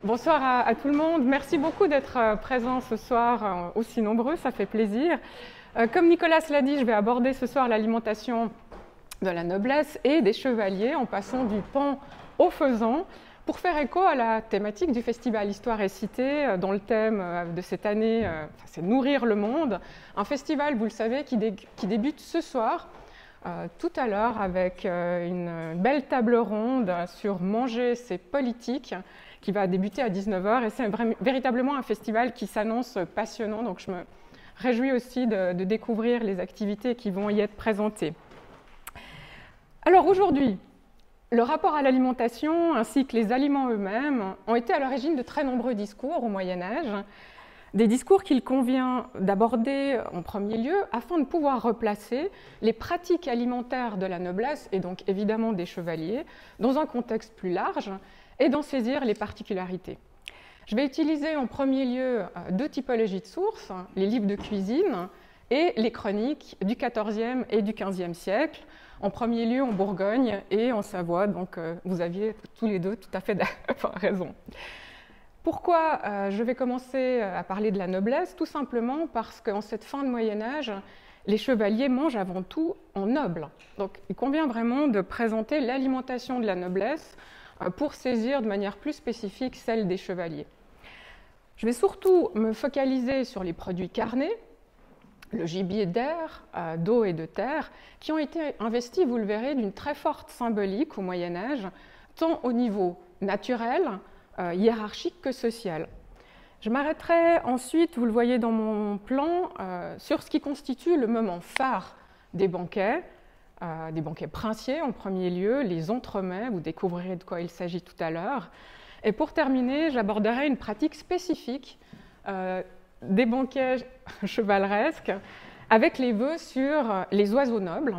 Bonsoir à tout le monde. Merci beaucoup d'être présents ce soir, aussi nombreux, ça fait plaisir. Comme Nicolas l'a dit, je vais aborder ce soir l'alimentation de la noblesse et des chevaliers en passant du pan au faisan pour faire écho à la thématique du festival Histoire et Cité, dont le thème de cette année, c'est Nourrir le monde. Un festival, vous le savez, qui débute ce soir, tout à l'heure, avec une belle table ronde sur manger, c'est politique, qui va débuter à 19h. Et c'est véritablement un festival qui s'annonce passionnant, donc je me réjouis aussi de découvrir les activités qui vont y être présentées. Alors aujourd'hui, le rapport à l'alimentation ainsi que les aliments eux-mêmes ont été à l'origine de très nombreux discours au Moyen-Âge, des discours qu'il convient d'aborder en premier lieu afin de pouvoir replacer les pratiques alimentaires de la noblesse et donc évidemment des chevaliers dans un contexte plus large et d'en saisir les particularités. Je vais utiliser en premier lieu deux typologies de sources, les livres de cuisine et les chroniques du XIVe et du XVe siècle, en premier lieu en Bourgogne et en Savoie, donc vous aviez tous les deux tout à fait raison. Pourquoi je vais commencer à parler de la noblesse? Tout simplement parce qu'en cette fin de Moyen-Âge, les chevaliers mangent avant tout en noble. Donc il convient vraiment de présenter l'alimentation de la noblesse pour saisir de manière plus spécifique celle des chevaliers. Je vais surtout me focaliser sur les produits carnés, le gibier d'air, d'eau et de terre, qui ont été investis, vous le verrez, d'une très forte symbolique au Moyen-Âge, tant au niveau naturel, hiérarchique que social. Je m'arrêterai ensuite, vous le voyez dans mon plan, sur ce qui constitue le moment phare des banquets princiers en premier lieu, les entremets, vous découvrirez de quoi il s'agit tout à l'heure. Et pour terminer, j'aborderai une pratique spécifique des banquets chevaleresques avec les vœux sur les oiseaux nobles.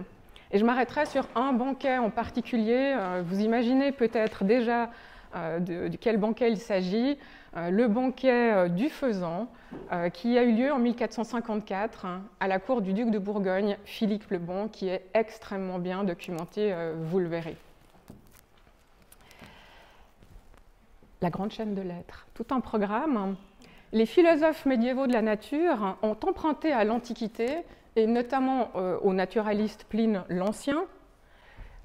Et je m'arrêterai sur un banquet en particulier. Vous imaginez peut-être déjà de quel banquet il s'agit, le banquet du faisan, qui a eu lieu en 1454 à la cour du duc de Bourgogne, Philippe le Bon, qui est extrêmement bien documenté, vous le verrez. La grande chaîne de l'être, tout un programme. Les philosophes médiévaux de la nature ont emprunté à l'Antiquité, et notamment au naturaliste Pline l'Ancien,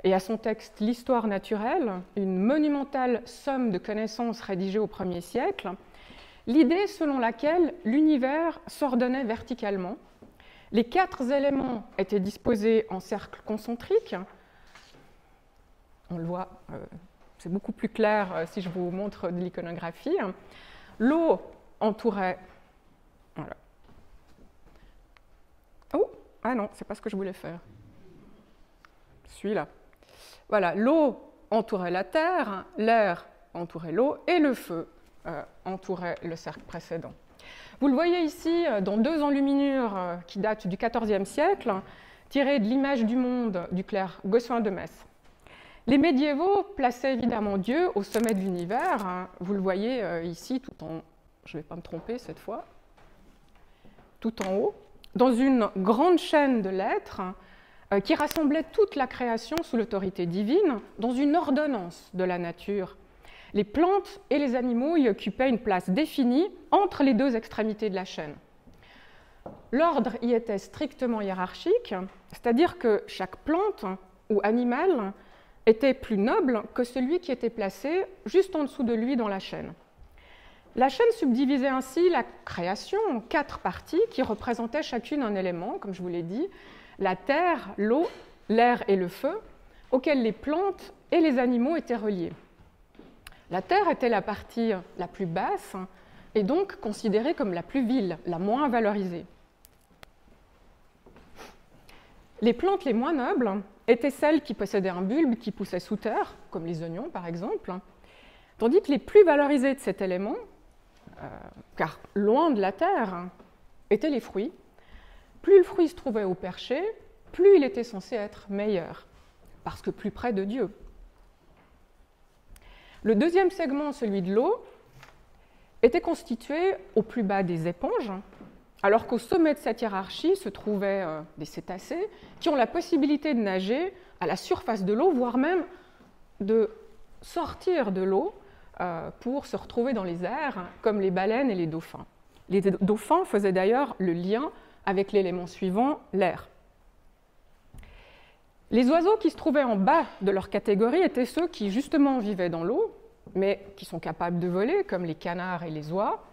et à son texte L'Histoire naturelle, une monumentale somme de connaissances rédigée au 1er siècle, l'idée selon laquelle l'univers s'ordonnait verticalement. Les 4 éléments étaient disposés en cercle concentrique. On le voit, c'est beaucoup plus clair si je vous montre de l'iconographie. L'eau entourait... Voilà. Oh, ah non, c'est pas ce que je voulais faire. Celui-là. Voilà, l'eau entourait la terre, l'air entourait l'eau et le feu entourait le cercle précédent. Vous le voyez ici dans 2 enluminures qui datent du XIVe siècle, tirées de l'image du monde du clerc Gossuin de Metz. Les médiévaux plaçaient évidemment Dieu au sommet de l'univers. Vous le voyez ici, tout en... Je ne vais pas me tromper cette fois. Tout en haut, dans une grande chaîne de l'être qui rassemblait toute la création sous l'autorité divine dans une ordonnance de la nature. Les plantes et les animaux y occupaient une place définie entre les 2 extrémités de la chaîne. L'ordre y était strictement hiérarchique, c'est-à-dire que chaque plante ou animal était plus noble que celui qui était placé juste en dessous de lui dans la chaîne. La chaîne subdivisait ainsi la création en 4 parties qui représentaient chacune un élément, comme je vous l'ai dit, la terre, l'eau, l'air et le feu, auxquels les plantes et les animaux étaient reliés. La terre était la partie la plus basse et donc considérée comme la plus vile, la moins valorisée. Les plantes les moins nobles étaient celles qui possédaient un bulbe qui poussait sous terre, comme les oignons par exemple, tandis que les plus valorisés de cet élément, car loin de la terre, étaient les fruits. Plus le fruit se trouvait au perché, plus il était censé être meilleur, parce que plus près de Dieu. Le deuxième segment, celui de l'eau, était constitué au plus bas des éponges, alors qu'au sommet de cette hiérarchie se trouvaient des cétacés qui ont la possibilité de nager à la surface de l'eau, voire même de sortir de l'eau pour se retrouver dans les airs, comme les baleines et les dauphins. Les dauphins faisaient d'ailleurs le lien avec l'élément suivant, l'air. Les oiseaux qui se trouvaient en bas de leur catégorie étaient ceux qui justement vivaient dans l'eau, mais qui sont capables de voler, comme les canards et les oies.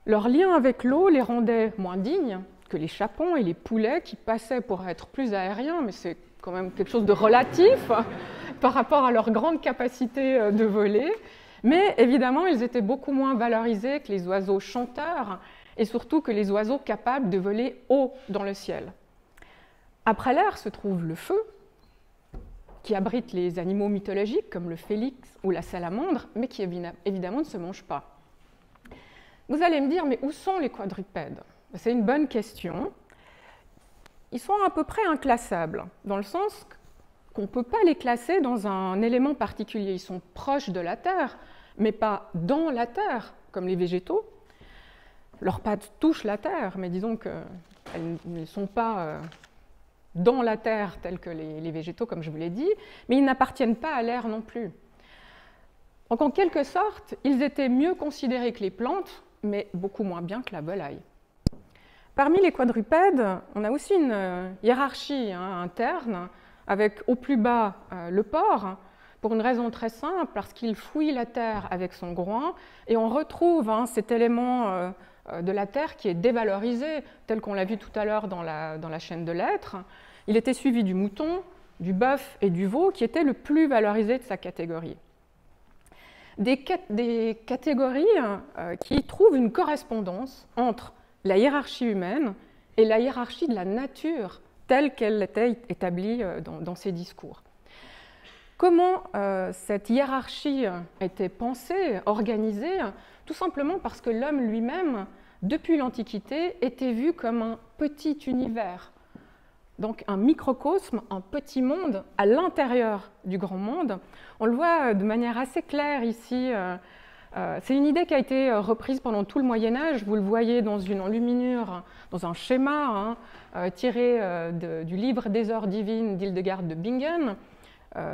Leur lien avec l'eau les rendait moins dignes que les chapons et les poulets qui passaient pour être plus aériens, mais c'est quand même quelque chose de relatif par rapport à leur grande capacité de voler. Mais évidemment, ils étaient beaucoup moins valorisés que les oiseaux chanteurs et surtout que les oiseaux capables de voler haut dans le ciel. Après l'air se trouve le feu, qui abrite les animaux mythologiques comme le phélix ou la salamandre, mais qui évidemment ne se mange pas. Vous allez me dire, mais où sont les quadrupèdes? C'est une bonne question. Ils sont à peu près inclassables, dans le sens qu'on ne peut pas les classer dans un élément particulier. Ils sont proches de la Terre, mais pas dans la Terre, comme les végétaux. Leurs pattes touchent la Terre, mais disons qu'elles ne sont pas dans la Terre telles que les végétaux, comme je vous l'ai dit, mais ils n'appartiennent pas à l'air non plus. Donc en quelque sorte, ils étaient mieux considérés que les plantes, mais beaucoup moins bien que la volaille. Parmi les quadrupèdes, on a aussi une hiérarchie interne, avec au plus bas le porc, pour une raison très simple, parce qu'il fouille la terre avec son groin, et on retrouve cet élément de la terre qui est dévalorisé, tel qu'on l'a vu tout à l'heure dans la chaîne de l'être. Il était suivi du mouton, du bœuf et du veau, qui étaient le plus valorisé de sa catégorie. Des catégories qui trouvent une correspondance entre la hiérarchie humaine et la hiérarchie de la nature telle qu'elle était établie dans ces discours. Comment cette hiérarchie était pensée, organisée? Tout simplement parce que l'homme lui-même, depuis l'Antiquité, était vu comme un petit univers, donc un microcosme, un petit monde à l'intérieur du grand monde. On le voit de manière assez claire ici. C'est une idée qui a été reprise pendant tout le Moyen-Âge. Vous le voyez dans une enluminure, dans un schéma tiré du livre des heures divines d'Hildegard de Bingen,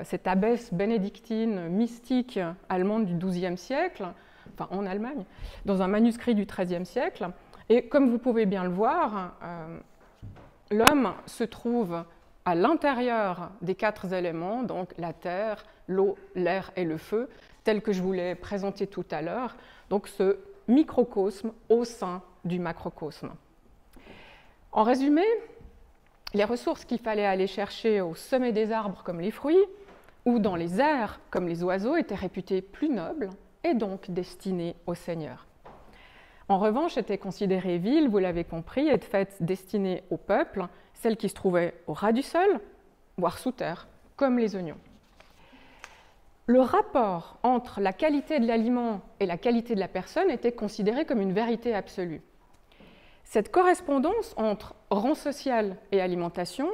cette abbesse bénédictine mystique allemande du XIIe siècle, enfin en Allemagne, dans un manuscrit du XIIIe siècle. Et comme vous pouvez bien le voir, l'homme se trouve à l'intérieur des quatre éléments, donc la terre, l'eau, l'air et le feu, tel que je vous l'ai présenté tout à l'heure, donc ce microcosme au sein du macrocosme. En résumé, les ressources qu'il fallait aller chercher au sommet des arbres comme les fruits, ou dans les airs comme les oiseaux, étaient réputées plus nobles et donc destinées aux seigneurs. En revanche, étaient considérées viles, vous l'avez compris, et de fait destinées au peuple, celles qui se trouvaient au ras du sol, voire sous terre, comme les oignons. Le rapport entre la qualité de l'aliment et la qualité de la personne était considéré comme une vérité absolue. Cette correspondance entre rang social et alimentation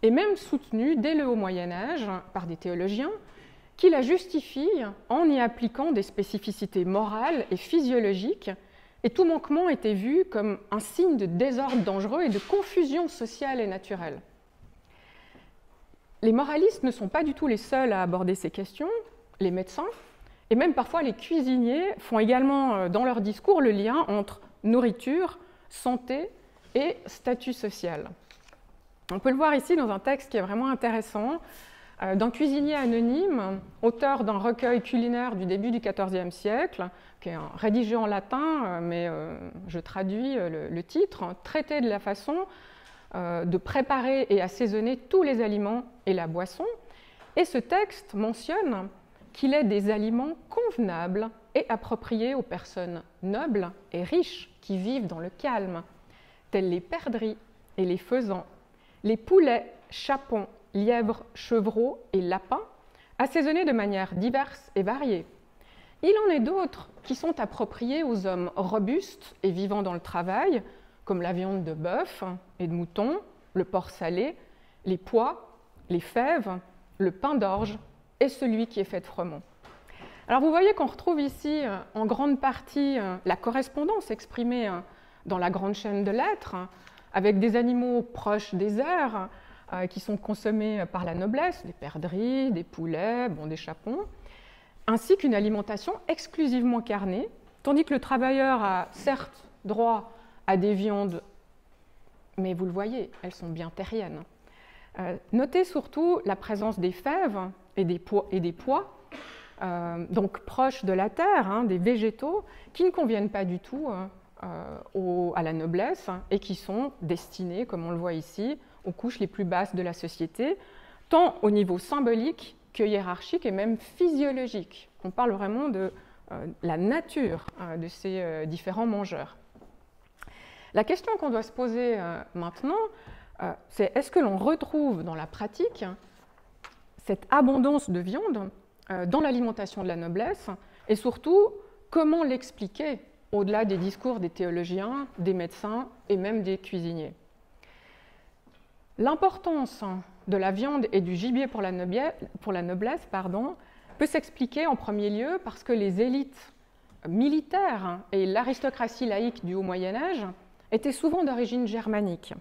est même soutenue dès le haut Moyen-Âge par des théologiens qui la justifient en y appliquant des spécificités morales et physiologiques, et tout manquement était vu comme un signe de désordre dangereux et de confusion sociale et naturelle. Les moralistes ne sont pas du tout les seuls à aborder ces questions, les médecins, et même parfois les cuisiniers font également dans leur discours le lien entre nourriture, santé et statut social. On peut le voir ici dans un texte qui est vraiment intéressant, d'un cuisinier anonyme, auteur d'un recueil culinaire du début du XIVe siècle, qui est rédigé en latin, mais je traduis le titre, « Traité de la façon de préparer et assaisonner tous les aliments et la boisson ». Et ce texte mentionne qu'il est des aliments convenables et appropriés aux personnes nobles et riches qui vivent dans le calme, tels les perdrix et les faisans, les poulets, chapons, lièvres, chevreaux et lapins, assaisonnés de manière diverse et variée. Il en est d'autres qui sont appropriés aux hommes robustes et vivant dans le travail, comme la viande de bœuf et de mouton, le porc salé, les pois, les fèves, le pain d'orge et celui qui est fait de froment. Alors vous voyez qu'on retrouve ici en grande partie la correspondance exprimée dans la grande chaîne de l'être, avec des animaux proches des airs qui sont consommés par la noblesse, des perdrix, des poulets, des chapons, ainsi qu'une alimentation exclusivement carnée, tandis que le travailleur a certes droit à des viandes, mais vous le voyez, elles sont bien terriennes. Notez surtout la présence des fèves et des pois, donc proches de la terre, des végétaux, qui ne conviennent pas du tout à la noblesse et qui sont destinés, comme on le voit ici, aux couches les plus basses de la société, tant au niveau symbolique que hiérarchique et même physiologique. On parle vraiment de la nature de ces différents mangeurs. La question qu'on doit se poser maintenant, c'est est-ce que l'on retrouve dans la pratique cette abondance de viande dans l'alimentation de la noblesse et surtout comment l'expliquer au-delà des discours des théologiens, des médecins et même des cuisiniers. L'importance de la viande et du gibier pour la noblesse peut s'expliquer en premier lieu parce que les élites militaires et l'aristocratie laïque du Haut Moyen-Âge étaient souvent d'origine germanique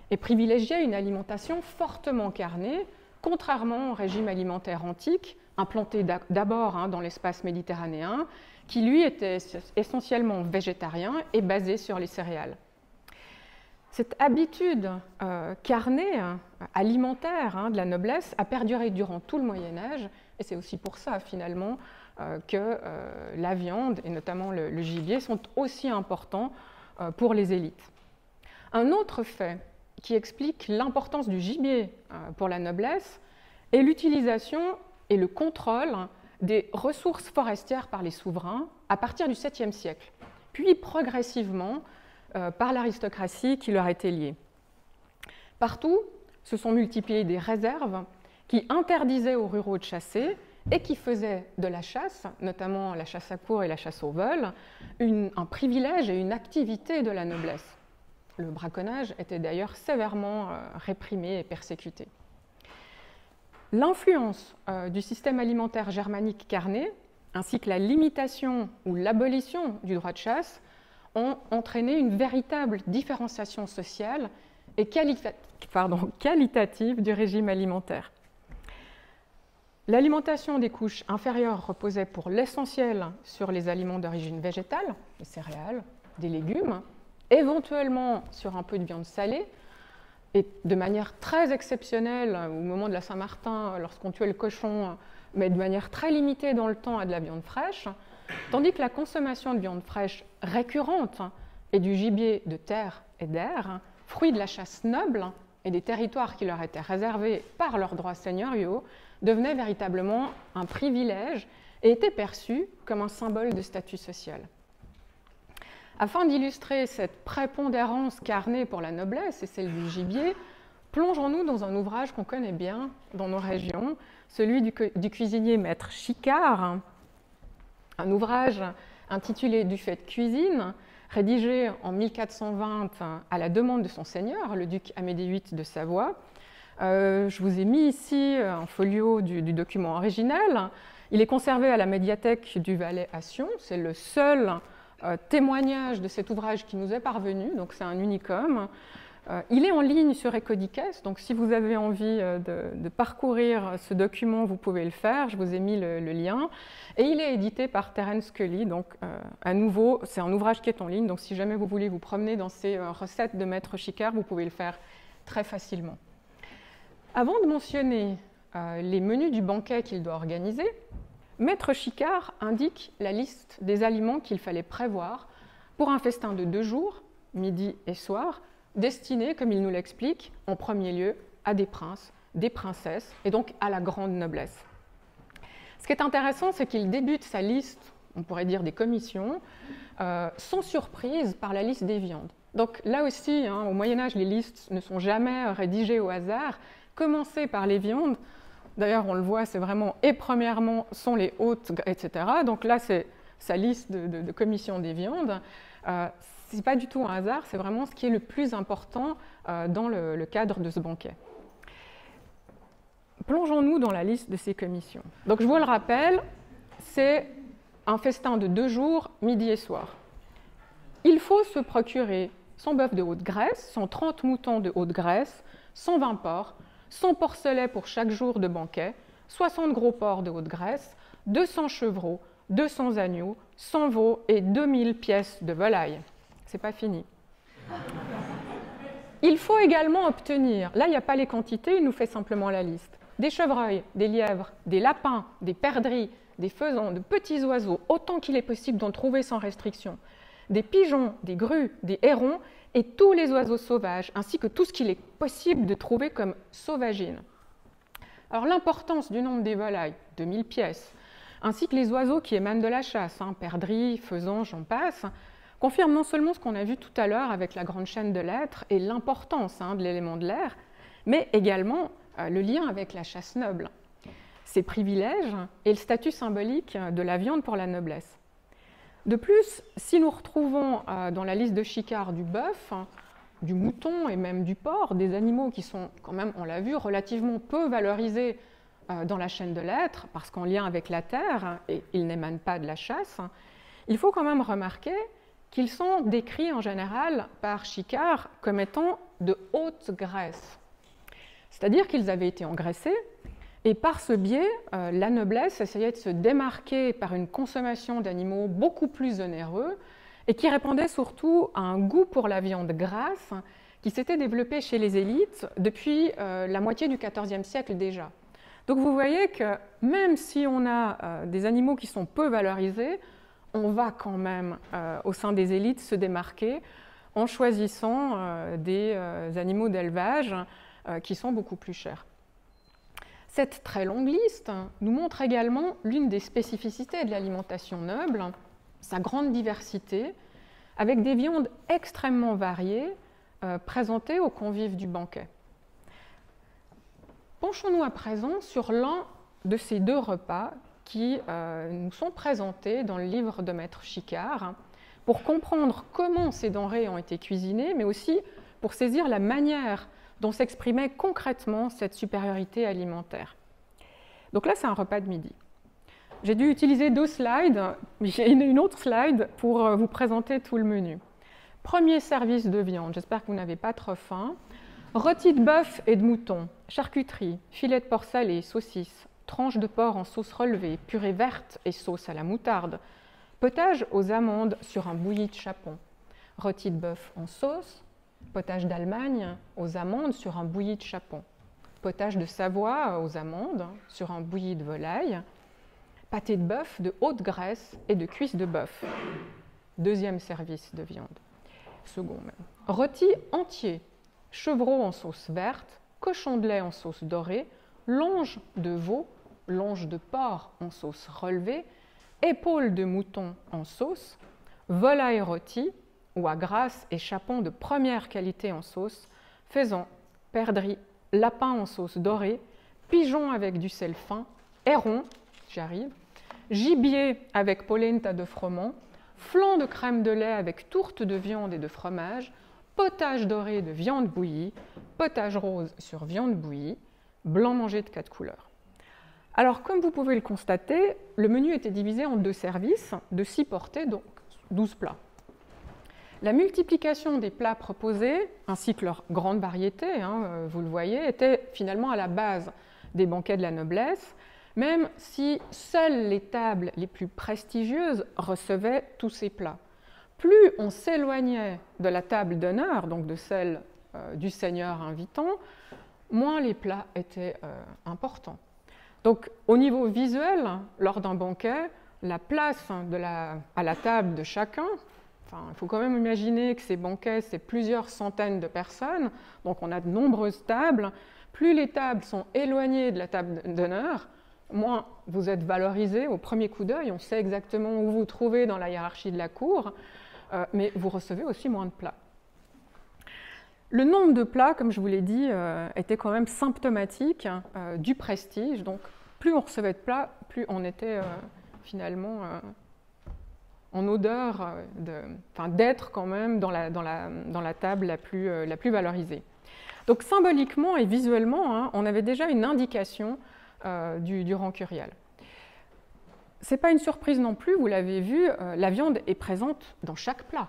et privilégiaient une alimentation fortement carnée, contrairement au régime alimentaire antique, implanté d'abord dans l'espace méditerranéen, qui lui était essentiellement végétarien et basé sur les céréales. Cette habitude carnée, alimentaire de la noblesse a perduré durant tout le Moyen-Âge, et c'est aussi pour ça finalement que la viande, et notamment le gibier, sont aussi importants pour les élites. Un autre fait qui explique l'importance du gibier pour la noblesse est l'utilisation et le contrôle des ressources forestières par les souverains à partir du 7e siècle, puis progressivement par l'aristocratie qui leur était liée. Partout se sont multipliées des réserves qui interdisaient aux ruraux de chasser et qui faisaient de la chasse, notamment la chasse à courre et la chasse au vol, un privilège et une activité de la noblesse. Le braconnage était d'ailleurs sévèrement réprimé et persécuté. L'influence du système alimentaire germanique carné, ainsi que la limitation ou l'abolition du droit de chasse, ont entraîné une véritable différenciation sociale et qualitative du régime alimentaire. L'alimentation des couches inférieures reposait pour l'essentiel sur les aliments d'origine végétale, les céréales, des légumes, éventuellement sur un peu de viande salée, et de manière très exceptionnelle, au moment de la Saint-Martin, lorsqu'on tuait le cochon, mais de manière très limitée dans le temps, à de la viande fraîche, tandis que la consommation de viande fraîche récurrente et du gibier de terre et d'air, fruit de la chasse noble et des territoires qui leur étaient réservés par leurs droits seigneuriaux, devenait véritablement un privilège et était perçu comme un symbole de statut social. Afin d'illustrer cette prépondérance carnée pour la noblesse et celle du gibier, plongeons-nous dans un ouvrage qu'on connaît bien dans nos régions, celui du cuisinier maître Chicard, un ouvrage intitulé « Du fait de cuisine », rédigé en 1420 à la demande de son seigneur, le duc Amédée VIII de Savoie. Je vous ai mis ici un folio du document original. Il est conservé à la médiathèque du Valais à Sion. C'est le seul témoignage de cet ouvrage qui nous est parvenu, donc c'est un unicum. Il est en ligne sur Ecodicès, donc si vous avez envie de parcourir ce document, vous pouvez le faire, je vous ai mis le lien. Et il est édité par Terence Scully, donc à nouveau, c'est un ouvrage qui est en ligne, donc si jamais vous voulez vous promener dans ces recettes de Maître Chicard, vous pouvez le faire très facilement. Avant de mentionner les menus du banquet qu'il doit organiser, Maître Chicard indique la liste des aliments qu'il fallait prévoir pour un festin de 2 jours, midi et soir, destiné, comme il nous l'explique, en premier lieu à des princes, des princesses et donc à la grande noblesse. Ce qui est intéressant, c'est qu'il débute sa liste, on pourrait dire des commissions, sans surprise par la liste des viandes. Donc là aussi, au Moyen-Âge, les listes ne sont jamais rédigées au hasard. Commencer par les viandes, d'ailleurs on le voit, c'est vraiment et premièrement sont les hôtes, etc. Donc là c'est sa liste de commission des viandes. Ce n'est pas du tout un hasard, c'est vraiment ce qui est le plus important dans le cadre de ce banquet. Plongeons-nous dans la liste de ces commissions. Donc je vous le rappelle, c'est un festin de 2 jours, midi et soir. Il faut se procurer 100 bœufs de haute graisse, 130 moutons de haute graisse, 120 porcs, 100 porcelets pour chaque jour de banquet, 60 gros porcs de haute graisse, 200 chevreaux, 200 agneaux, 100 veaux et 2000 pièces de volaille. C'est pas fini. Il faut également obtenir, là il n'y a pas les quantités, il nous fait simplement la liste, des chevreuils, des lièvres, des lapins, des perdrix, des faisans, de petits oiseaux, autant qu'il est possible d'en trouver sans restriction, des pigeons, des grues, des hérons et tous les oiseaux sauvages, ainsi que tout ce qu'il est possible de trouver comme sauvagine. Alors l'importance du nombre des volailles, 2000 pièces, ainsi que les oiseaux qui émanent de la chasse, perdrix, faisans, j'en passe, confirme non seulement ce qu'on a vu tout à l'heure avec la grande chaîne de l'être et l'importance de l'élément de l'air, mais également le lien avec la chasse noble, ses privilèges et le statut symbolique de la viande pour la noblesse. De plus, si nous retrouvons dans la liste de Chicard du bœuf, du mouton et même du porc, des animaux qui sont quand même, on l'a vu, relativement peu valorisés dans la chaîne de l'être, parce qu'en lien avec la terre, et ils n'émanent pas de la chasse, il faut quand même remarquer qu'ils sont décrits en général par Chicard comme étant de haute graisse. C'est-à-dire qu'ils avaient été engraissés, et par ce biais, la noblesse essayait de se démarquer par une consommation d'animaux beaucoup plus onéreux, et qui répondait surtout à un goût pour la viande grasse qui s'était développé chez les élites depuis la moitié du XIVe siècle déjà. Donc vous voyez que même si on a des animaux qui sont peu valorisés, on va quand même, au sein des élites, se démarquer en choisissant des animaux d'élevage qui sont beaucoup plus chers. Cette très longue liste nous montre également l'une des spécificités de l'alimentation noble, sa grande diversité, avec des viandes extrêmement variées présentées aux convives du banquet. Penchons-nous à présent sur l'un de ces deux repas qui nous sont présentés dans le livre de Maître Chicard, pour comprendre comment ces denrées ont été cuisinées, mais aussi pour saisir la manière dont s'exprimait concrètement cette supériorité alimentaire. Donc là, c'est un repas de midi. J'ai dû utiliser 2 slides, mais j'ai une autre slide pour vous présenter tout le menu. Premier service de viande, j'espère que vous n'avez pas trop faim. Rôti de bœuf et de mouton, charcuterie, filet de porc salé, saucisse, tranches de porc en sauce relevée, purée verte et sauce à la moutarde, potage aux amandes sur un bouilli de chapon, rôti de bœuf en sauce, potage d'Allemagne aux amandes sur un bouilli de chapon, potage de Savoie aux amandes sur un bouilli de volaille, pâté de bœuf de haute graisse et de cuisses de bœuf. Deuxième service de viande. Second même. Rôti entier, chevreau en sauce verte, cochon de lait en sauce dorée, longe de veau, longe de porc en sauce relevée, épaule de mouton en sauce, volaille rôtie ou à grasse et chapon de première qualité en sauce, faisan, perdrix, lapin en sauce dorée, pigeon avec du sel fin, héron, j'y arrive, gibier avec polenta de froment, flan de crème de lait avec tourte de viande et de fromage, potage doré de viande bouillie, potage rose sur viande bouillie, blanc mangé de 4 couleurs. Alors, comme vous pouvez le constater, le menu était divisé en 2 services de 6 portées, donc 12 plats. La multiplication des plats proposés, ainsi que leur grande variété, vous le voyez, était finalement à la base des banquets de la noblesse, même si seules les tables les plus prestigieuses recevaient tous ces plats. Plus on s'éloignait de la table d'honneur, donc de celle du seigneur invitant, moins les plats étaient importants. Donc au niveau visuel, lors d'un banquet, la place à la table de chacun, il faut quand même imaginer que ces banquets, c'est plusieurs centaines de personnes, donc on a de nombreuses tables. Plus les tables sont éloignées de la table d'honneur, moins vous êtes valorisé au premier coup d'œil, on sait exactement où vous vous trouvez dans la hiérarchie de la cour, mais vous recevez aussi moins de plats. Le nombre de plats, comme je vous l'ai dit, était quand même symptomatique du prestige, donc plus on recevait de plats, plus on était finalement en odeur d'être quand même dans la table la plus valorisée. Donc symboliquement et visuellement, on avait déjà une indication du rang curial. Ce n'est pas une surprise non plus, vous l'avez vu, la viande est présente dans chaque plat.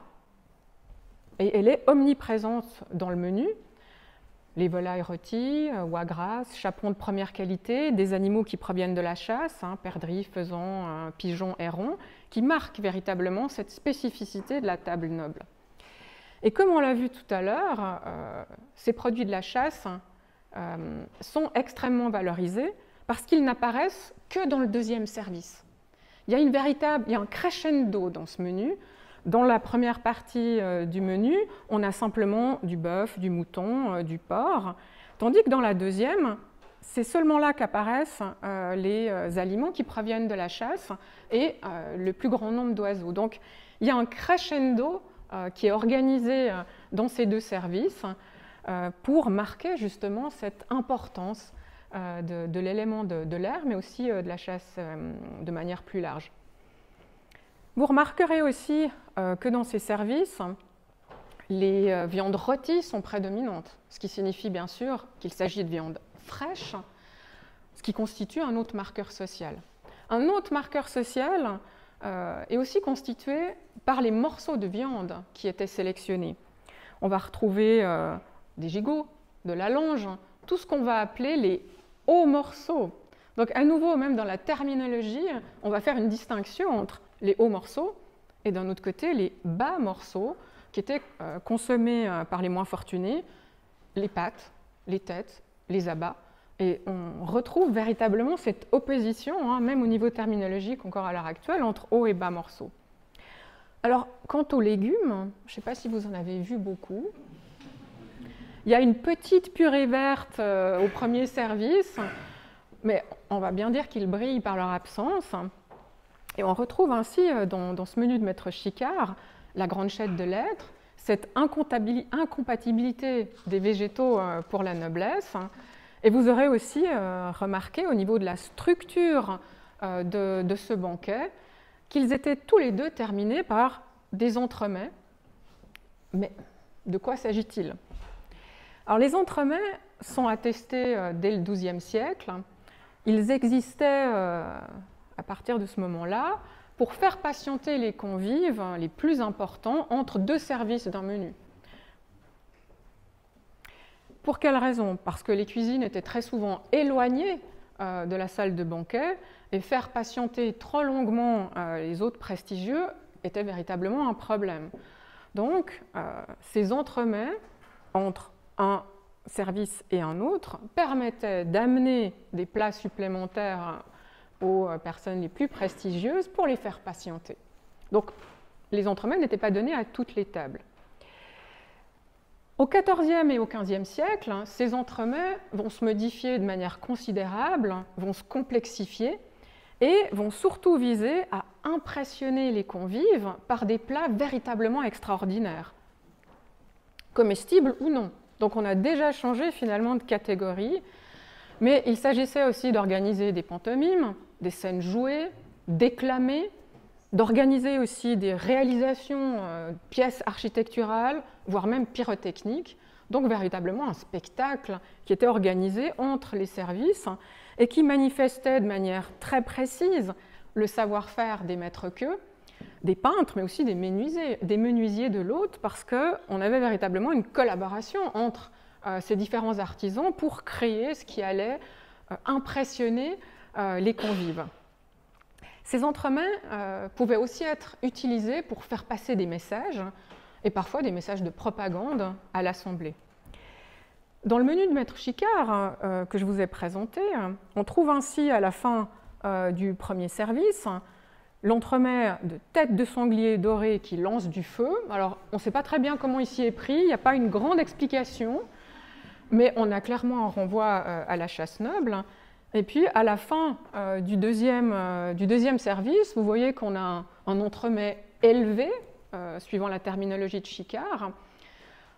Et elle est omniprésente dans le menu. les volailles rôties, oies grasses, chapons de première qualité, des animaux qui proviennent de la chasse, perdrix, faisans, pigeons, hérons, qui marquent véritablement cette spécificité de la table noble. Et comme on l'a vu tout à l'heure, ces produits de la chasse sont extrêmement valorisés parce qu'ils n'apparaissent que dans le deuxième service. Il y a un crescendo dans ce menu. Dans la première partie du menu, on a simplement du bœuf, du mouton, du porc, tandis que dans la deuxième, c'est seulement là qu'apparaissent les aliments qui proviennent de la chasse et le plus grand nombre d'oiseaux. Donc il y a un crescendo qui est organisé dans ces deux services pour marquer justement cette importance de l'élément de l'air, mais aussi de la chasse de manière plus large. Vous remarquerez aussi que dans ces services, les viandes rôties sont prédominantes, ce qui signifie bien sûr qu'il s'agit de viande fraîche, ce qui constitue un autre marqueur social. Un autre marqueur social est aussi constitué par les morceaux de viande qui étaient sélectionnés. On va retrouver des gigots, de la longe, tout ce qu'on va appeler les hauts morceaux. Donc à nouveau, même dans la terminologie, on va faire une distinction entre les hauts morceaux et d'un autre côté les bas morceaux qui étaient consommés par les moins fortunés, les pattes, les têtes, les abats. Et on retrouve véritablement cette opposition, même au niveau terminologique encore à l'heure actuelle, entre hauts et bas morceaux. Alors, quant aux légumes, je ne sais pas si vous en avez vu beaucoup, il y a une petite purée verte au premier service, mais on va bien dire qu'ils brillent par leur absence. Et on retrouve ainsi dans ce menu de Maître Chicard la grande chaîne de lettres, cette incompatibilité des végétaux pour la noblesse. Et vous aurez aussi remarqué au niveau de la structure de ce banquet qu'ils étaient tous les deux terminés par des entremets. Mais de quoi s'agit-il? Alors les entremets sont attestés dès le XIIe siècle. Ils existaient à partir de ce moment-là pour faire patienter les convives les plus importants entre deux services d'un menu. Pour quelle raison? Parce que les cuisines étaient très souvent éloignées de la salle de banquet et faire patienter trop longuement les hôtes prestigieux était véritablement un problème. Donc, ces entremets entre un service et un autre permettaient d'amener des plats supplémentaires aux personnes les plus prestigieuses pour les faire patienter. Donc, les entremets n'étaient pas donnés à toutes les tables. Au XIVe et au XVe siècle, ces entremets vont se modifier de manière considérable, vont se complexifier et vont surtout viser à impressionner les convives par des plats véritablement extraordinaires, comestibles ou non. Donc on a déjà changé finalement de catégorie, mais il s'agissait aussi d'organiser des pantomimes, des scènes jouées, déclamées, d'organiser aussi des réalisations, pièces architecturales, voire même pyrotechniques, donc véritablement un spectacle qui était organisé entre les services et qui manifestait de manière très précise le savoir-faire des maîtres-queux, des peintres, mais aussi des menuisiers de l'hôte, parce qu'on avait véritablement une collaboration entre ces différents artisans pour créer ce qui allait impressionner les convives. Ces entremets pouvaient aussi être utilisés pour faire passer des messages, et parfois des messages de propagande à l'Assemblée. Dans le menu de Maître Chicard que je vous ai présenté, on trouve ainsi à la fin du premier service l'entremet de tête de sanglier doré qui lance du feu. Alors, on ne sait pas très bien comment il s'y est pris, il n'y a pas une grande explication, mais on a clairement un renvoi à la chasse noble. Et puis, à la fin du deuxième service, vous voyez qu'on a un entremet élevé, suivant la terminologie de Chicard.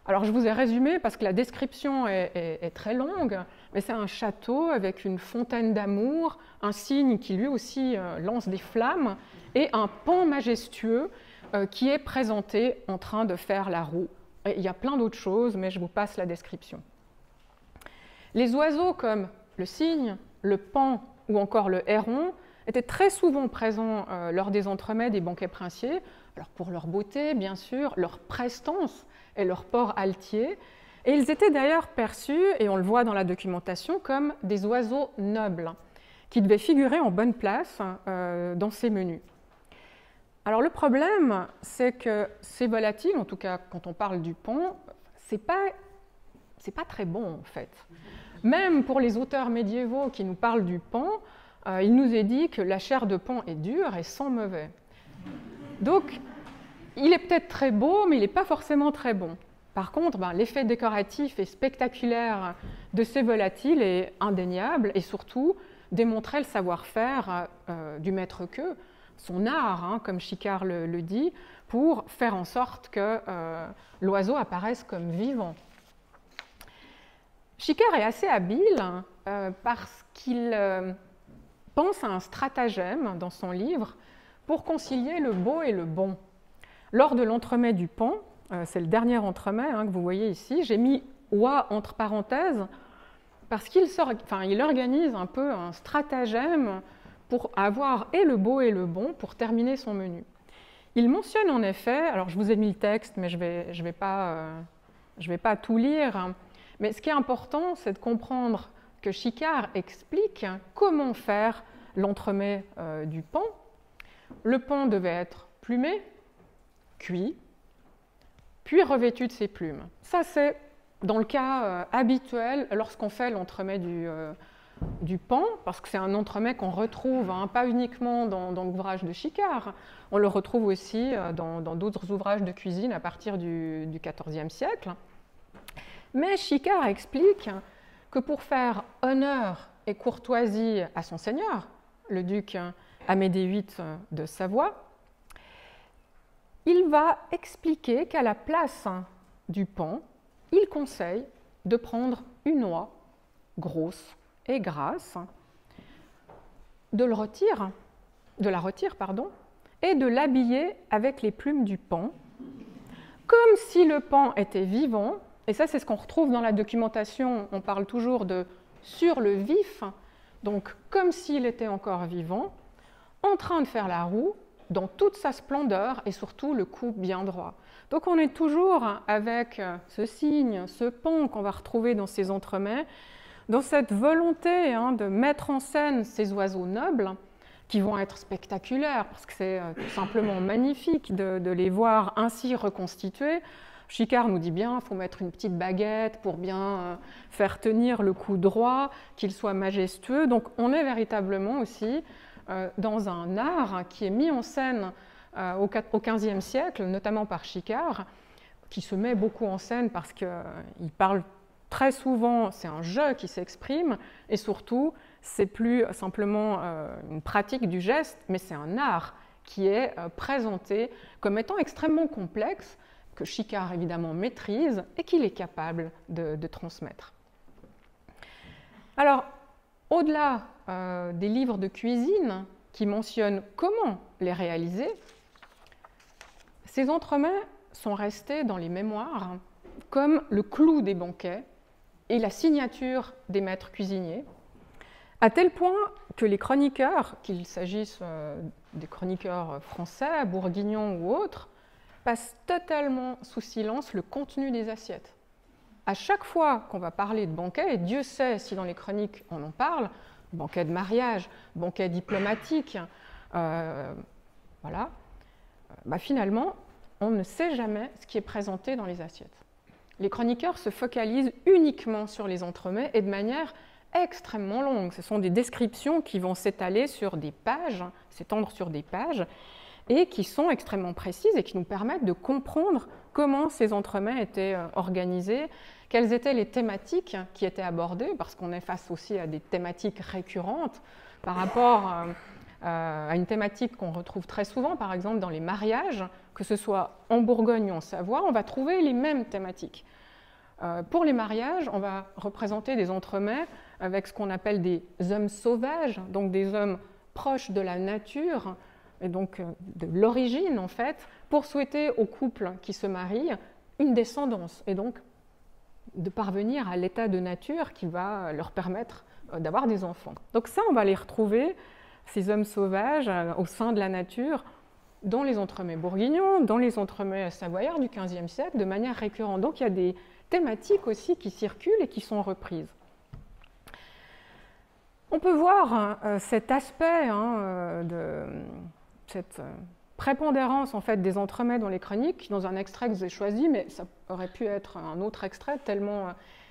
Alors, je vous ai résumé parce que la description est très longue, mais c'est un château avec une fontaine d'amour, un cygne qui lui aussi lance des flammes, et un paon majestueux qui est présenté en train de faire la roue. Et il y a plein d'autres choses, mais je vous passe la description. Les oiseaux comme le cygne, le paon ou encore le héron étaient très souvent présents lors des entremets des banquets princiers, alors pour leur beauté bien sûr, leur prestance et leur port altier, Et ils étaient d'ailleurs perçus, et on le voit dans la documentation, comme des oiseaux nobles, qui devaient figurer en bonne place dans ces menus. Alors le problème, c'est que ces volatiles, en tout cas quand on parle du paon, c'est pas très bon en fait. Même pour les auteurs médiévaux qui nous parlent du paon, il nous est dit que la chair de paon est dure et sent mauvais. Donc il est peut-être très beau, mais il n'est pas forcément très bon. Par contre, l'effet décoratif et spectaculaire de ces volatiles est indéniable et surtout démontrait le savoir-faire du maître-queux, son art, comme Chicard le dit, pour faire en sorte que l'oiseau apparaisse comme vivant. Chicard est assez habile parce qu'il pense à un stratagème dans son livre pour concilier le beau et le bon. Lors de l'entremet du paon, c'est le dernier entremet que vous voyez ici, j'ai mis « oie » entre parenthèses parce qu'il organise un peu un stratagème pour avoir et le beau et le bon pour terminer son menu. Il mentionne en effet, alors je vous ai mis le texte, mais je vais pas tout lire, mais ce qui est important, c'est de comprendre que Chicard explique comment faire l'entremet du paon. Le paon devait être plumé, cuit, puis revêtu de ses plumes. Ça, c'est dans le cas habituel lorsqu'on fait l'entremet du paon, parce que c'est un entremet qu'on retrouve, pas uniquement dans l'ouvrage de Chicard, on le retrouve aussi dans d'autres ouvrages de cuisine à partir du XIVe siècle. Mais Chicard explique que pour faire honneur et courtoisie à son seigneur, le duc Amédée VIII de Savoie, il va expliquer qu'à la place du paon, il conseille de prendre une oie grosse et grasse, de la rôtir, et de l'habiller avec les plumes du paon, comme si le paon était vivant, et ça c'est ce qu'on retrouve dans la documentation, on parle toujours de « sur le vif », donc comme s'il était encore vivant, en train de faire la roue, dans toute sa splendeur et surtout le cou bien droit. Donc on est toujours avec ce signe, ce paon qu'on va retrouver dans ces entremets, dans cette volonté de mettre en scène ces oiseaux nobles qui vont être spectaculaires, parce que c'est tout simplement magnifique de les voir ainsi reconstitués. Chicard nous dit bien qu'il faut mettre une petite baguette pour bien faire tenir le cou droit, qu'il soit majestueux. Donc on est véritablement aussi dans un art qui est mis en scène au XVe siècle, notamment par Chicard, qui se met beaucoup en scène parce qu'il parle très souvent, c'est un jeu qui s'exprime, et surtout, c'est plus simplement une pratique du geste, mais c'est un art qui est présenté comme étant extrêmement complexe, que Chicard évidemment maîtrise et qu'il est capable de transmettre. Alors, au-delà des livres de cuisine qui mentionnent comment les réaliser, ces entremets sont restés dans les mémoires comme le clou des banquets et la signature des maîtres cuisiniers, à tel point que les chroniqueurs, qu'il s'agisse des chroniqueurs français, bourguignons ou autres, passent totalement sous silence le contenu des assiettes. À chaque fois qu'on va parler de banquet, et Dieu sait si dans les chroniques on en parle, banquet de mariage, banquet diplomatique, voilà, finalement, on ne sait jamais ce qui est présenté dans les assiettes. Les chroniqueurs se focalisent uniquement sur les entremets et de manière extrêmement longue. Ce sont des descriptions qui vont s'étaler sur des pages, s'étendre sur des pages, et qui sont extrêmement précises et qui nous permettent de comprendre comment ces entremets étaient organisés, quelles étaient les thématiques qui étaient abordées, parce qu'on est face aussi à des thématiques récurrentes par rapport à une thématique qu'on retrouve très souvent, par exemple dans les mariages, que ce soit en Bourgogne ou en Savoie, on va trouver les mêmes thématiques. Pour les mariages, on va représenter des entremets avec ce qu'on appelle des hommes sauvages, donc des hommes proches de la nature, et donc de l'origine en fait, pour souhaiter aux couples qui se marient une descendance, et donc de parvenir à l'état de nature qui va leur permettre d'avoir des enfants. Donc ça, on va les retrouver, ces hommes sauvages, au sein de la nature, dans les entremets bourguignons, dans les entremets savoyards du XVe siècle, de manière récurrente. Donc il y a des thématiques aussi qui circulent et qui sont reprises. On peut voir cet aspect de cette prépondérance en fait, des entremets dans les chroniques, dans un extrait que vous avez choisi, mais ça aurait pu être un autre extrait, tellement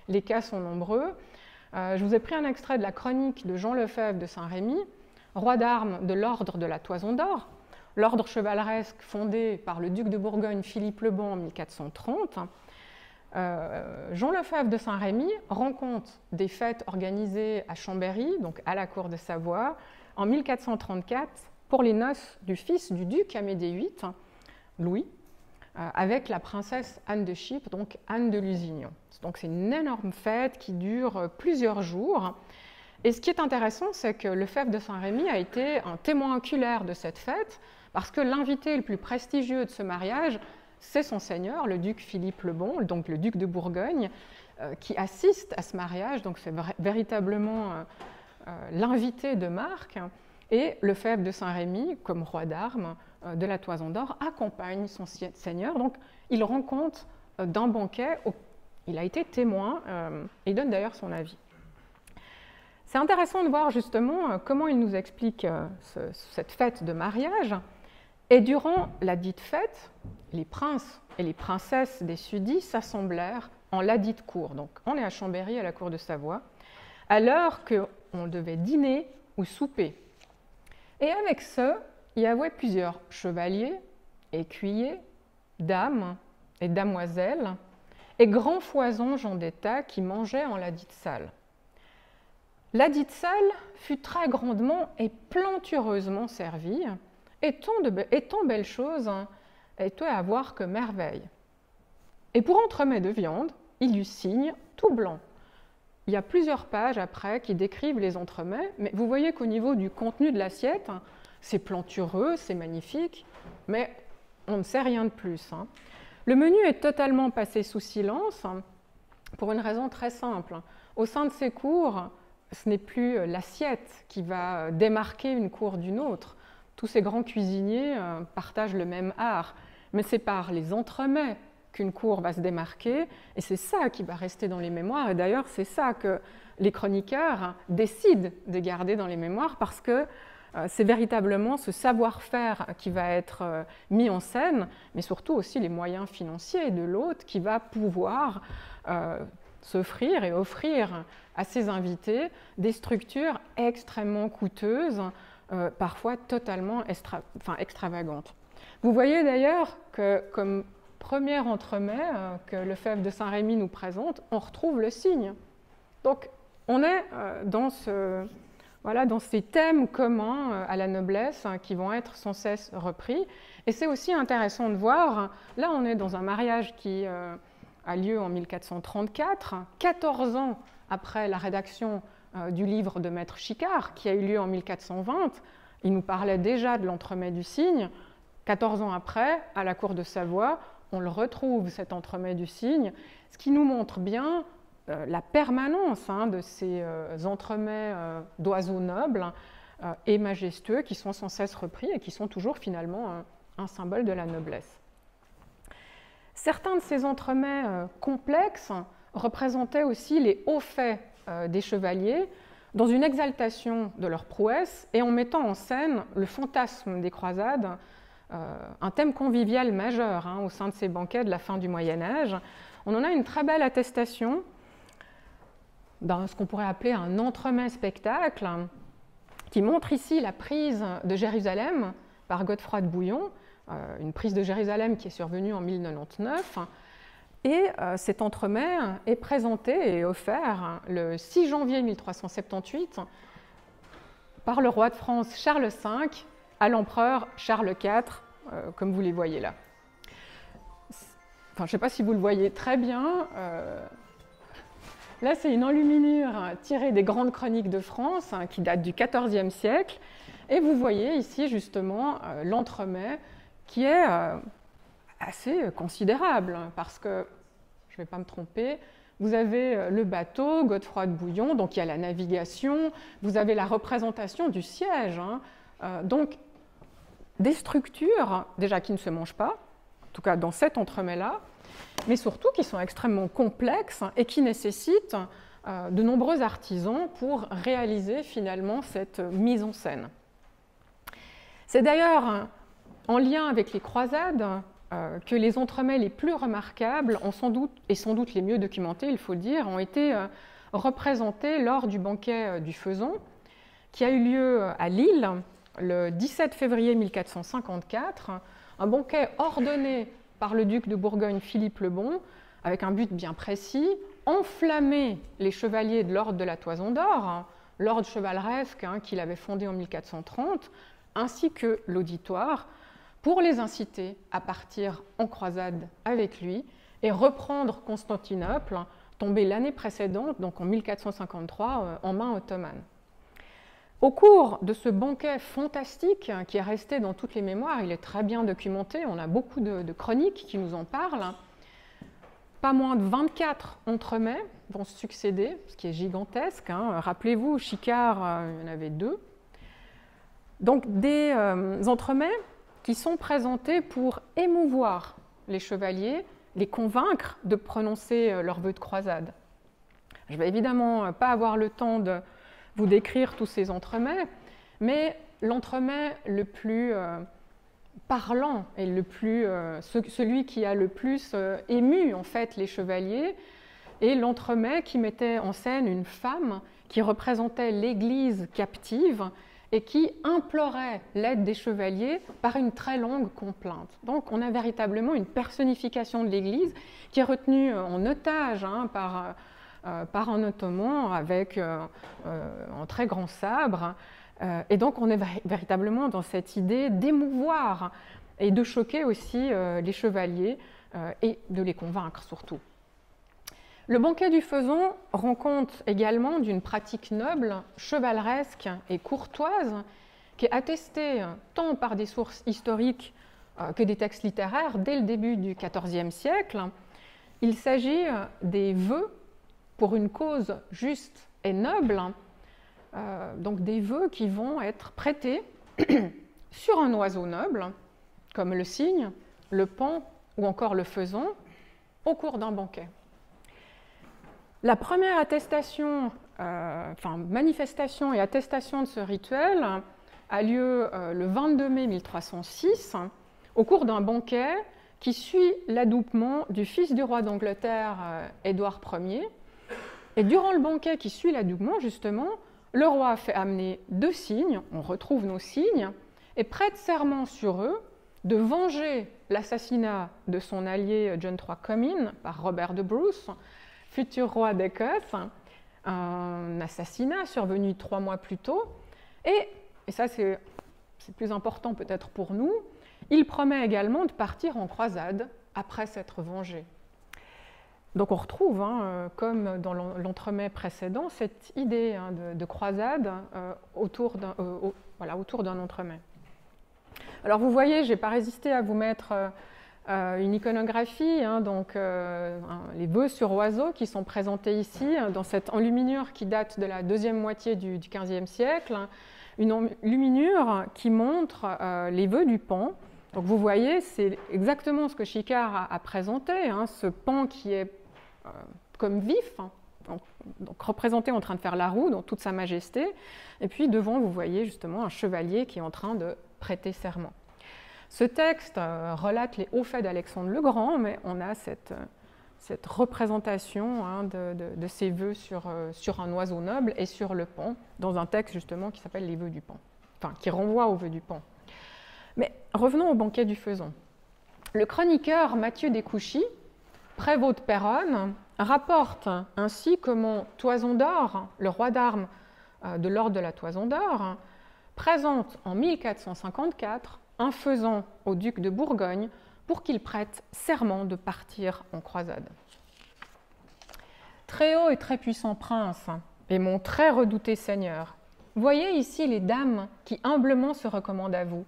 les cas sont nombreux. Je vous ai pris un extrait de la chronique de Jean Lefebvre de Saint-Rémy, roi d'armes de l'ordre de la Toison d'Or, l'ordre chevaleresque fondé par le duc de Bourgogne Philippe le Bon en 1430. Jean Lefebvre de Saint-Rémy rend compte des fêtes organisées à Chambéry, donc à la cour de Savoie, en 1434 pour les noces du fils du duc Amédée VIII, Louis, avec la princesse Anne de Chypre, donc Anne de Lusignan. Donc c'est une énorme fête qui dure plusieurs jours. Et ce qui est intéressant, c'est que Lefebvre de Saint-Rémy a été un témoin oculaire de cette fête, parce que l'invité le plus prestigieux de ce mariage, c'est son seigneur, le duc Philippe le Bon, donc le duc de Bourgogne, qui assiste à ce mariage, donc c'est véritablement l'invité de marque. Et Lefebvre de Saint-Rémy, comme roi d'armes de la Toison d'Or, accompagne son seigneur. Donc il rend compte d'un banquet, il a été témoin, et donne d'ailleurs son avis. C'est intéressant de voir justement comment il nous explique cette fête de mariage. Et durant la dite fête, les princes et les princesses des Sudis s'assemblèrent en ladite cour. Donc on est à Chambéry, à la cour de Savoie, à l'heure qu'on devait dîner ou souper. Et avec ce, il y avait plusieurs chevaliers, écuyers, dames et damoiselles, et grands foisons gens d'État qui mangeaient en ladite salle. Ladite salle fut très grandement et plantureusement servie, et tant belle chose était à voir que merveille. Et pour entremets de viande, il y eut cygne tout blanc. Il y a plusieurs pages après qui décrivent les entremets, mais vous voyez qu'au niveau du contenu de l'assiette, c'est plantureux, c'est magnifique, mais on ne sait rien de plus. Le menu est totalement passé sous silence pour une raison très simple. Au sein de ces cours, ce n'est plus l'assiette qui va démarquer une cour d'une autre. Tous ces grands cuisiniers partagent le même art, mais c'est par les entremets qu'une cour va se démarquer, et c'est ça qui va rester dans les mémoires, et d'ailleurs c'est ça que les chroniqueurs décident de garder dans les mémoires, parce que c'est véritablement ce savoir-faire qui va être mis en scène, mais surtout aussi les moyens financiers de l'hôte qui va pouvoir s'offrir et offrir à ses invités des structures extrêmement coûteuses, parfois totalement extravagantes. Vous voyez d'ailleurs que comme premier entremets que Lefebvre de Saint-Rémy nous présente, on retrouve le cygne. Donc on est dans ces thèmes communs à la noblesse qui vont être sans cesse repris. Et c'est aussi intéressant de voir, là on est dans un mariage qui a lieu en 1434, 14 ans après la rédaction du livre de Maître Chicard, qui a eu lieu en 1420. Il nous parlait déjà de l'entremet du cygne. 14 ans après, à la cour de Savoie, on le retrouve, cet entremet du cygne, ce qui nous montre bien la permanence de ces entremets d'oiseaux nobles et majestueux qui sont sans cesse repris et qui sont toujours finalement un symbole de la noblesse. Certains de ces entremets complexes représentaient aussi les hauts faits des chevaliers dans une exaltation de leur prouesse et en mettant en scène le fantasme des croisades, un thème convivial majeur au sein de ces banquets de la fin du Moyen-Âge. On en a une très belle attestation dans ce qu'on pourrait appeler un entremets-spectacle qui montre ici la prise de Jérusalem par Godefroy de Bouillon, une prise de Jérusalem qui est survenue en 1099. Et cet entremets est présenté et offert le 6 janvier 1378 par le roi de France Charles V à l'empereur Charles IV, comme vous les voyez là. Enfin, je ne sais pas si vous le voyez très bien. Là, c'est une enluminure tirée des grandes chroniques de France qui datent du XIVe siècle. Et vous voyez ici justement l'entremet qui est assez considérable parce que, je ne vais pas me tromper, vous avez le bateau, Godefroy de Bouillon, donc il y a la navigation, vous avez la représentation du siège. Donc des structures, déjà qui ne se mangent pas, en tout cas dans cet entremets-là, mais surtout qui sont extrêmement complexes et qui nécessitent de nombreux artisans pour réaliser finalement cette mise en scène. C'est d'ailleurs en lien avec les croisades que les entremets les plus remarquables et sans doute les mieux documentés, il faut le dire, ont été représentés lors du banquet du Faisan, qui a eu lieu à Lille le 17 février 1454, un banquet ordonné par le duc de Bourgogne Philippe le Bon, avec un but bien précis, enflammer les chevaliers de l'ordre de la Toison d'Or, l'ordre chevaleresque qu'il avait fondé en 1430, ainsi que l'auditoire, pour les inciter à partir en croisade avec lui et reprendre Constantinople, tombé l'année précédente, donc en 1453, en main ottomane. Au cours de ce banquet fantastique qui est resté dans toutes les mémoires, il est très bien documenté, on a beaucoup de chroniques qui nous en parlent, pas moins de 24 entremets vont se succéder, ce qui est gigantesque. Rappelez-vous, Chicard, il y en avait 2. Donc des entremets qui sont présentés pour émouvoir les chevaliers, les convaincre de prononcer leur vœu de croisade. Je ne vais évidemment pas avoir le temps de vous décrire tous ces entremets, mais l'entremet le plus parlant et celui qui a le plus ému en fait les chevaliers est l'entremet qui mettait en scène une femme qui représentait l'Église captive et qui implorait l'aide des chevaliers par une très longue complainte. Donc on a véritablement une personnification de l'Église qui est retenue en otage par un Ottoman avec un très grand sabre. Et donc on est véritablement dans cette idée d'émouvoir et de choquer aussi les chevaliers et de les convaincre surtout. Le banquet du Faisan rend compte également d'une pratique noble, chevaleresque et courtoise qui est attestée tant par des sources historiques que des textes littéraires dès le début du XIVe siècle. Il s'agit des vœux pour une cause juste et noble, donc des vœux qui vont être prêtés sur un oiseau noble, comme le cygne, le paon ou encore le faisan, au cours d'un banquet. La première manifestation et attestation de ce rituel a lieu le 22 mai 1306, au cours d'un banquet qui suit l'adoupement du fils du roi d'Angleterre, Édouard Ier. Et durant le banquet qui suit l'adoupement, justement, le roi fait amener 2 cygnes, on retrouve nos cygnes, et prête serment sur eux de venger l'assassinat de son allié John III Comyn par Robert de Bruce, futur roi d'Écosse, un assassinat survenu 3 mois plus tôt. Et ça c'est plus important peut-être pour nous, il promet également de partir en croisade après s'être vengé. Donc on retrouve, comme dans l'entremet précédent, cette idée de croisade autour d'un entremet. Alors vous voyez, je n'ai pas résisté à vous mettre une iconographie, les vœux sur oiseaux qui sont présentés ici, dans cette enluminure qui date de la deuxième moitié du XVe siècle, une enluminure qui montre les vœux du paon. Donc vous voyez, c'est exactement ce que Chicard a présenté, ce paon qui est comme vif, donc représenté en train de faire la roue dans toute sa majesté, et puis devant vous voyez justement un chevalier qui est en train de prêter serment. Ce texte relate les hauts faits d'Alexandre le Grand, mais on a cette représentation de ces vœux sur un oiseau noble et sur le paon, dans un texte justement qui s'appelle les vœux du paon, enfin qui renvoie aux vœux du paon. Mais revenons au banquet du Faisan. Le chroniqueur Mathieu Descouchis, prévôt de Péronne, rapporte ainsi comment Toison d'Or, le roi d'armes de l'ordre de la Toison d'Or, présente en 1454 un faisan au duc de Bourgogne pour qu'il prête serment de partir en croisade. Très haut et très puissant prince, et mon très redouté seigneur, voyez ici les dames qui humblement se recommandent à vous.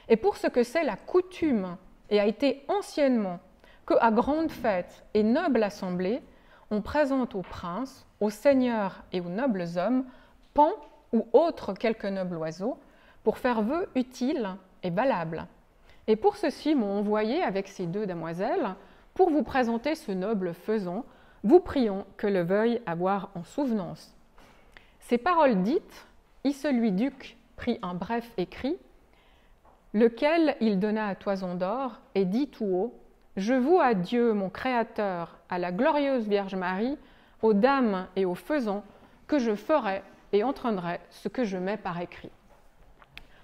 Et pour ce que c'est la coutume, et a été anciennement, qu'à grande fête et noble assemblée, on présente aux princes, aux seigneurs et aux nobles hommes, paons ou autres quelques nobles oiseaux, pour faire vœu utile est valable. Et pour ceci m'ont envoyé avec ces 2 damoiselles pour vous présenter ce noble faisan, vous prions que le veuille avoir en souvenance. » Ces paroles dites, Isselui duc prit un bref écrit, lequel il donna à Toison d'Or et dit tout haut: « Je voue à Dieu, mon Créateur, à la glorieuse Vierge Marie, aux dames et aux faisans, que je ferai et entraînerai ce que je mets par écrit. »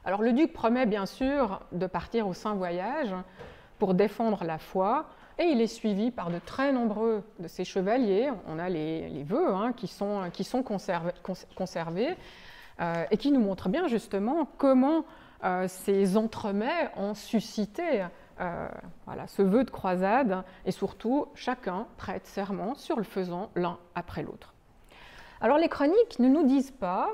Alors le duc promet bien sûr de partir au saint voyage pour défendre la foi, et il est suivi par de très nombreux de ses chevaliers. On a les vœux qui sont conservés et qui nous montrent bien justement comment ces entremets ont suscité ce vœu de croisade, et surtout chacun prête serment sur le faisant l'un après l'autre. Alors les chroniques ne nous disent pas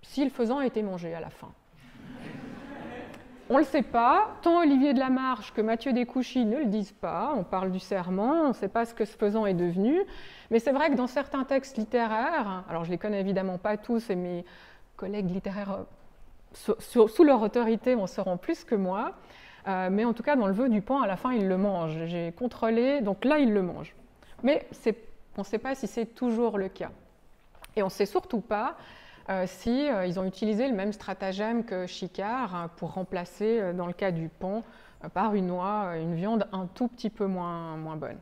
si le faisan a été mangé à la fin. On ne le sait pas, tant Olivier de la Marche que Mathieu Descouchis ne le disent pas. On parle du serment, on ne sait pas ce que ce faisan est devenu, mais c'est vrai que dans certains textes littéraires, alors je ne les connais évidemment pas tous, et mes collègues littéraires sous leur autorité en sauront plus que moi, mais en tout cas dans le vœu du pan, à la fin, ils le mangent. J'ai contrôlé, donc là, ils le mangent. Mais on ne sait pas si c'est toujours le cas. Et on ne sait surtout pas si ils ont utilisé le même stratagème que Chicard pour remplacer, dans le cas du pan, par une oie, une viande un tout petit peu moins bonne.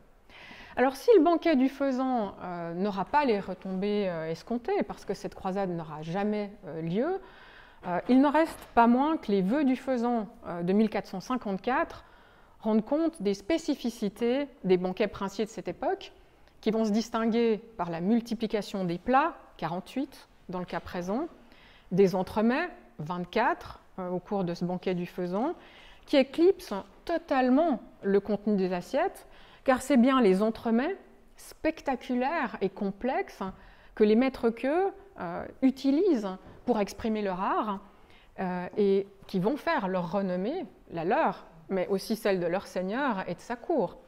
Alors si le banquet du faisan n'aura pas les retombées escomptées, parce que cette croisade n'aura jamais lieu, il ne reste pas moins que les vœux du faisan de 1454 rendent compte des spécificités des banquets princiers de cette époque, qui vont se distinguer par la multiplication des plats, 48 dans le cas présent, des entremets, 24 au cours de ce banquet du faisan, qui éclipsent totalement le contenu des assiettes, car c'est bien les entremets spectaculaires et complexes que les maîtres-queux utilisent pour exprimer leur art et qui vont faire leur renommée, la leur, mais aussi celle de leur seigneur et de sa cour.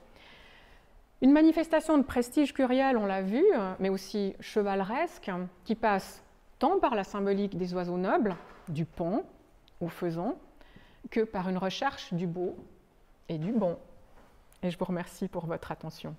Une manifestation de prestige curial, on l'a vu, mais aussi chevaleresque, qui passe tant par la symbolique des oiseaux nobles, du pan au faisan, que par une recherche du beau et du bon. Et je vous remercie pour votre attention.